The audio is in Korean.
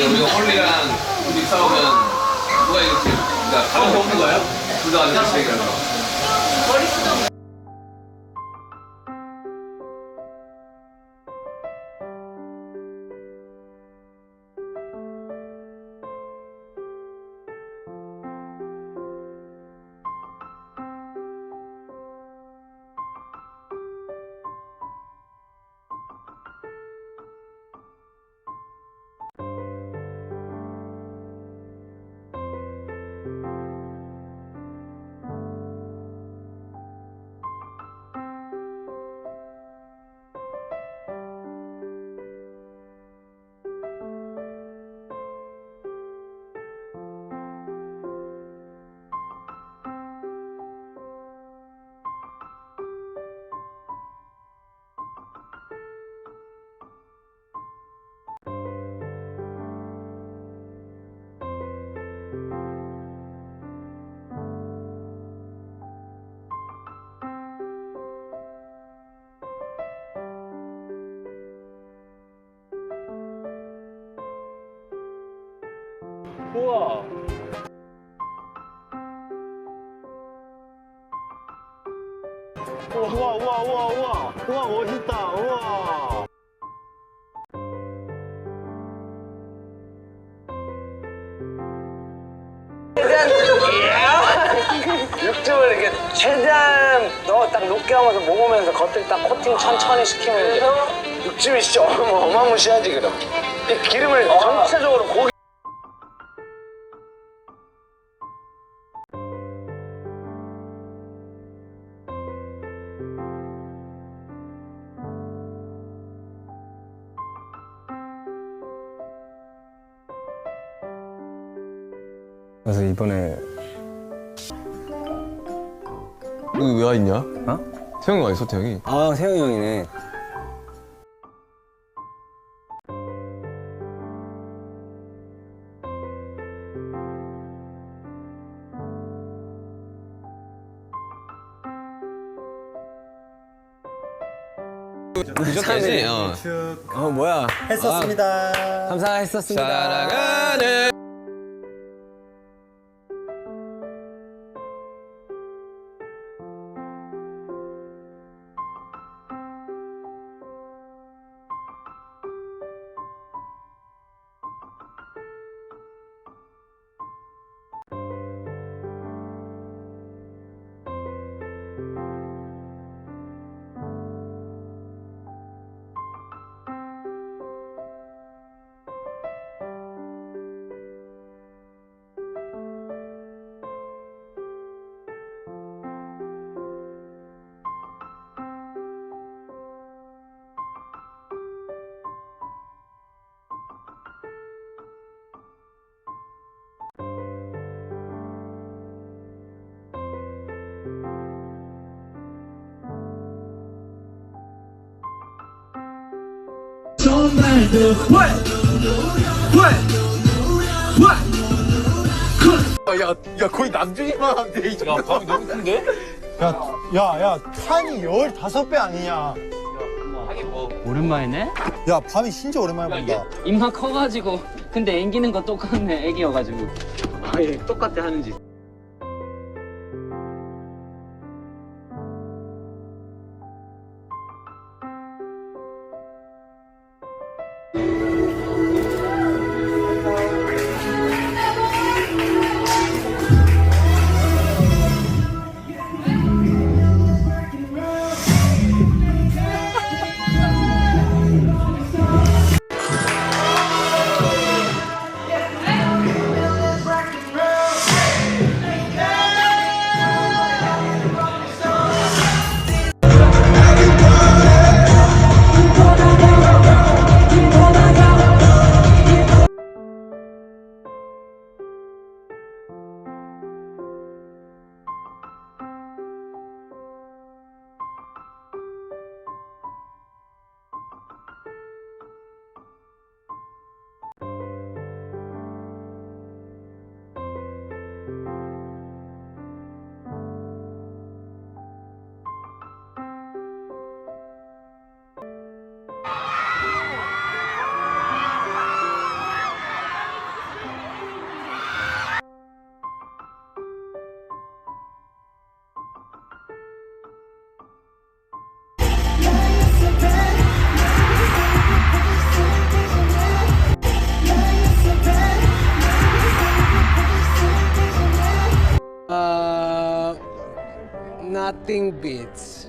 우리가 홀리랑 둘이 싸우면 누가 이렇게 그러니까 가면 없는 거예요? 둘 다 완전 같이 얘기하는 거. 우와. 우와 멋있다. 우와. 육즙을 이렇게 최대한 딱 녹게 하면서 먹으면서 겉을 딱 코팅 천천히 시키면 이제 육즙이 진짜 어마무시하지 그럼. 이 기름을 전체적으로 고기. 그래서 이번에 너 왜 와 있냐? 어? 태형이 와 있어, 태형이. 아 세영이 형이네. 늦었지? 뭐야? 했었습니다. 감사했었습니다. 사랑하는 야 거의 남준이만 하면 돼. 야 밥이 너무 큰데? 야 탄이 15배 아니냐. 오랜만이네? 야 밤이 진짜 오랜만에 본다. 입만 커가지고 근데 앵기는 건 똑같네 애기여가지고 아예 똑같아 하는 짓. Acting Beats.